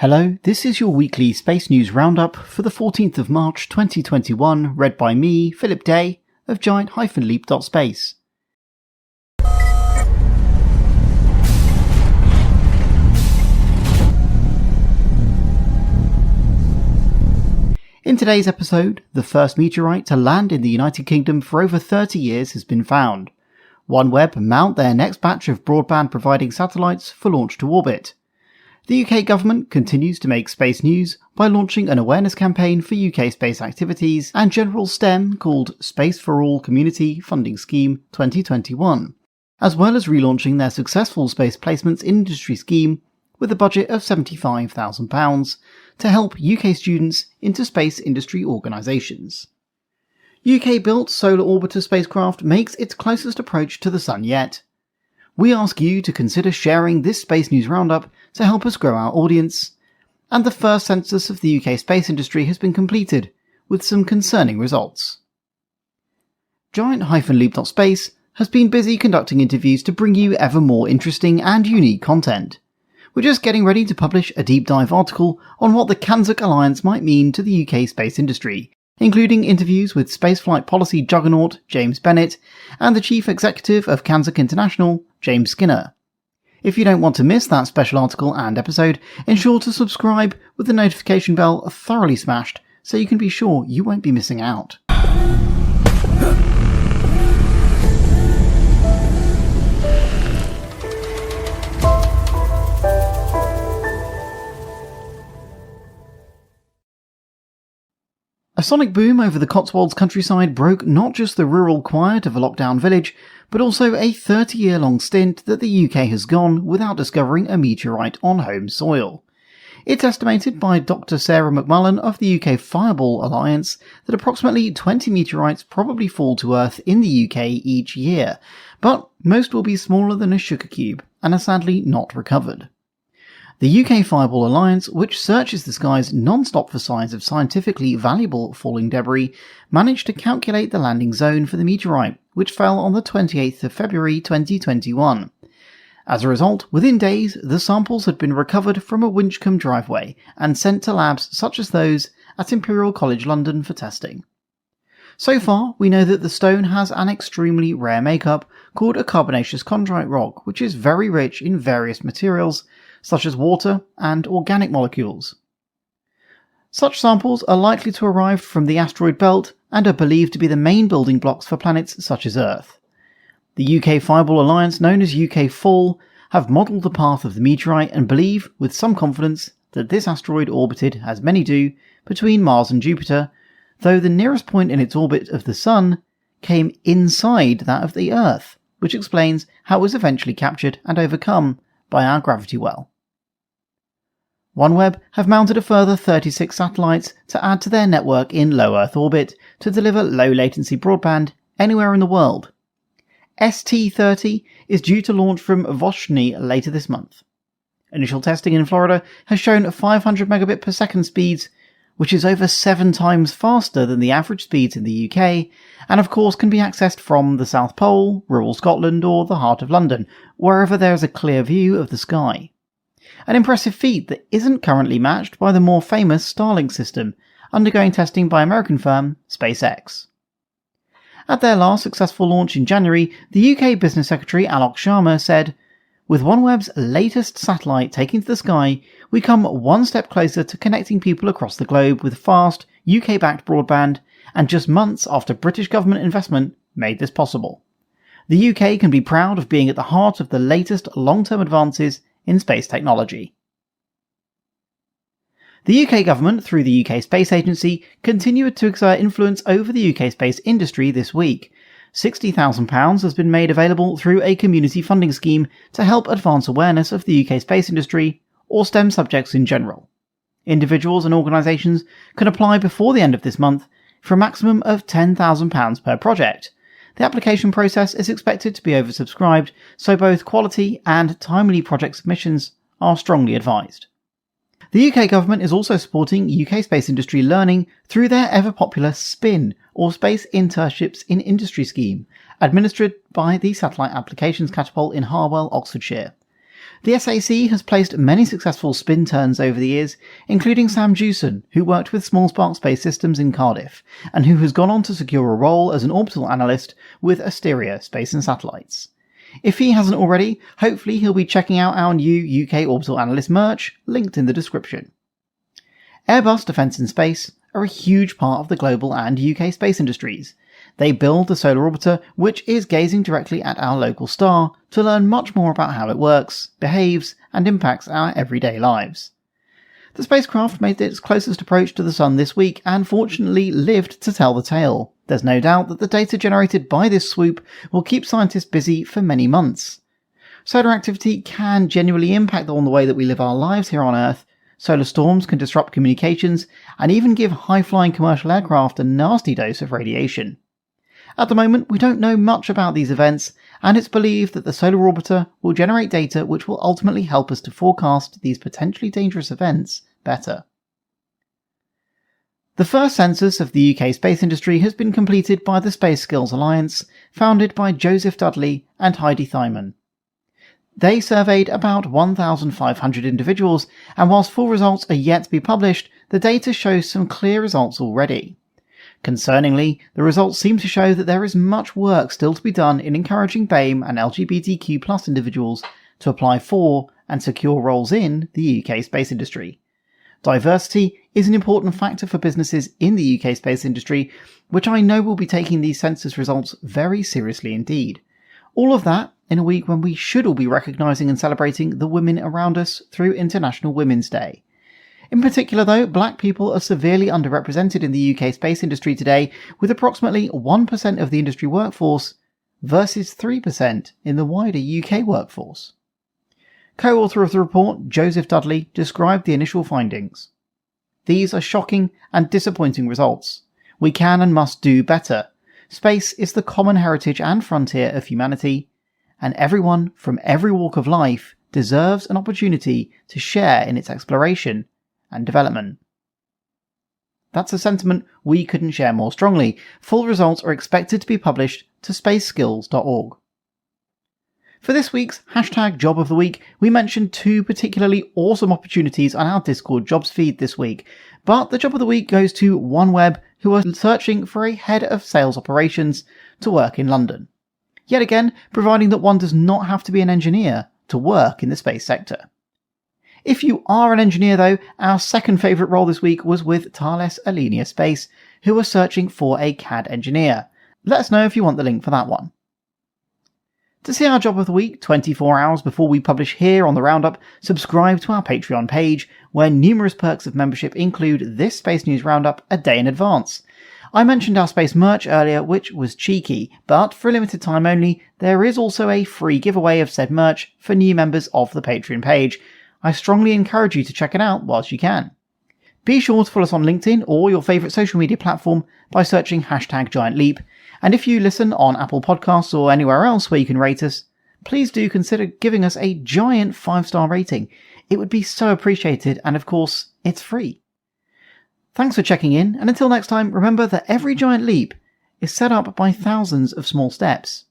Hello, this is your weekly Space News Roundup for the 14th of March 2021, read by me, Philip Day, of giant-leap.space. In today's episode, the first meteorite to land in the United Kingdom for over 30 years has been found. OneWeb mount their next batch of broadband providing satellites for launch to orbit. The UK government continues to make space news by launching an awareness campaign for UK space activities and general STEM called Space for All Community Funding Scheme 2021, as well as relaunching their successful space placements industry scheme with a budget of £75,000 to help UK students into space industry organisations. UK-built solar orbiter spacecraft makes its closest approach to the Sun yet. We ask you to consider sharing this Space News Roundup to help us grow our audience. And the first census of the UK space industry has been completed, with some concerning results. Giant-leap.space has been busy conducting interviews to bring you ever more interesting and unique content. We're just getting ready to publish a deep dive article on what the CANSUC Alliance might mean to the UK space industry, including interviews with spaceflight policy juggernaut James Bennett and the Chief Executive of CANSUC International, James Skinner. If you don't want to miss that special article and episode, ensure to subscribe with the notification bell thoroughly smashed so you can be sure you won't be missing out. A sonic boom over the Cotswolds countryside broke not just the rural quiet of a lockdown village, but also a 30-year-long stint that the UK has gone without discovering a meteorite on home soil. It's estimated by Dr. Sarah McMullen of the UK Fireball Alliance that approximately 20 meteorites probably fall to Earth in the UK each year, but most will be smaller than a sugar cube and are sadly not recovered. The UK Fireball Alliance, which searches the skies non-stop for signs of scientifically valuable falling debris, managed to calculate the landing zone for the meteorite, which fell on the 28th of February 2021. As a result, within days, the samples had been recovered from a Winchcombe driveway and sent to labs such as those at Imperial College London for testing. So far, we know that the stone has an extremely rare makeup called a carbonaceous chondrite rock, which is very rich in various materials, such as water and organic molecules. Such samples are likely to arrive from the asteroid belt and are believed to be the main building blocks for planets such as Earth. The UK Fireball Alliance, known as UK FALL, have modelled the path of the meteorite and believe, with some confidence, that this asteroid orbited, as many do, between Mars and Jupiter, though the nearest point in its orbit of the Sun came inside that of the Earth, which explains how it was eventually captured and overcome by our gravity well. OneWeb have mounted a further 36 satellites to add to their network in low Earth orbit to deliver low-latency broadband anywhere in the world. ST-30 is due to launch from Voshny later this month. Initial testing in Florida has shown 500 megabit per second speeds, which is over 7 times faster than the average speeds in the UK, and of course can be accessed from the South Pole, rural Scotland or the heart of London, wherever there is a clear view of the sky. An impressive feat that isn't currently matched by the more famous Starlink system, undergoing testing by American firm SpaceX. At their last successful launch in January, the UK Business Secretary Alok Sharma said, "With OneWeb's latest satellite taking to the sky, we come one step closer to connecting people across the globe with fast, UK-backed broadband, and just months after British government investment made this possible. The UK can be proud of being at the heart of the latest long-term advances in space technology." The UK government, through the UK Space Agency, continued to exert influence over the UK space industry this week. £60,000 has been made available through a community funding scheme to help advance awareness of the UK space industry, or STEM subjects in general. Individuals and organisations can apply before the end of this month for a maximum of £10,000 per project. The application process is expected to be oversubscribed, so both quality and timely project submissions are strongly advised. The UK government is also supporting UK space industry learning through their ever-popular SPIN, or Space Internships in Industry scheme, administered by the Satellite Applications Catapult in Harwell, Oxfordshire. The SAC has placed many successful spin turns over the years, including Sam Jewson, who worked with Small Spark Space Systems in Cardiff, and who has gone on to secure a role as an orbital analyst with Asteria Space and Satellites. If he hasn't already, hopefully he'll be checking out our new UK Orbital Analyst merch, linked in the description. AIRBUS Defence and Space are a huge part of the global and UK space industries. They build the solar orbiter, which is gazing directly at our local star to learn much more about how it works, behaves, and impacts our everyday lives. The spacecraft made its closest approach to the Sun this week and fortunately lived to tell the tale. There's no doubt that the data generated by this swoop will keep scientists busy for many months. Solar activity can genuinely impact on the way that we live our lives here on Earth. Solar storms can disrupt communications and even give high-flying commercial aircraft a nasty dose of radiation. At the moment, we don't know much about these events, and it's believed that the solar orbiter will generate data which will ultimately help us to forecast these potentially dangerous events better. The first census of the UK space industry has been completed by the Space Skills Alliance, founded by Joseph Dudley and Heidi Thyman. They surveyed about 1,500 individuals, and whilst full results are yet to be published, the data shows some clear results already. Concerningly, the results seem to show that there is much work still to be done in encouraging BAME and LGBTQ+ individuals to apply for and secure roles in the UK space industry. Diversity is an important factor for businesses in the UK space industry, which I know will be taking these census results very seriously indeed. All of that in a week when we should all be recognising and celebrating the women around us through International Women's Day. In particular though, black people are severely underrepresented in the UK space industry today, with approximately 1% of the industry workforce versus 3% in the wider UK workforce. Co-author of the report, Joseph Dudley, described the initial findings. These are shocking and disappointing results. We can and must do better. Space is the common heritage and frontier of humanity, and everyone from every walk of life deserves an opportunity to share in its exploration and development. That's a sentiment we couldn't share more strongly. Full results are expected to be published to spaceskills.org. For this week's #Job of the Week, we mentioned two particularly awesome opportunities on our Discord jobs feed this week, but the Job of the Week goes to OneWeb, who are searching for a head of sales operations to work in London. Yet again, providing that one does not have to be an engineer to work in the space sector. If you are an engineer though, our second favourite role this week was with ThalesAlenia Space, who are searching for a CAD engineer. Let us know if you want the link for that one. To see our Job of the Week 24 hours before we publish here on the Roundup, subscribe to our Patreon page, where numerous perks of membership include this Space News Roundup a day in advance. I mentioned our space merch earlier, which was cheeky, but for a limited time only, there is also a free giveaway of said merch for new members of the Patreon page. I strongly encourage you to check it out whilst you can. Be sure to follow us on LinkedIn or your favourite social media platform by searching #GiantLeap, and if you listen on Apple Podcasts or anywhere else where you can rate us, please do consider giving us a giant 5-star rating. It would be so appreciated, and of course, it's free. Thanks for checking in, and until next time, remember that every giant leap is set up by thousands of small steps.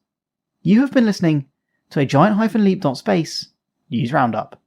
You have been listening to a giant-leap.space news roundup.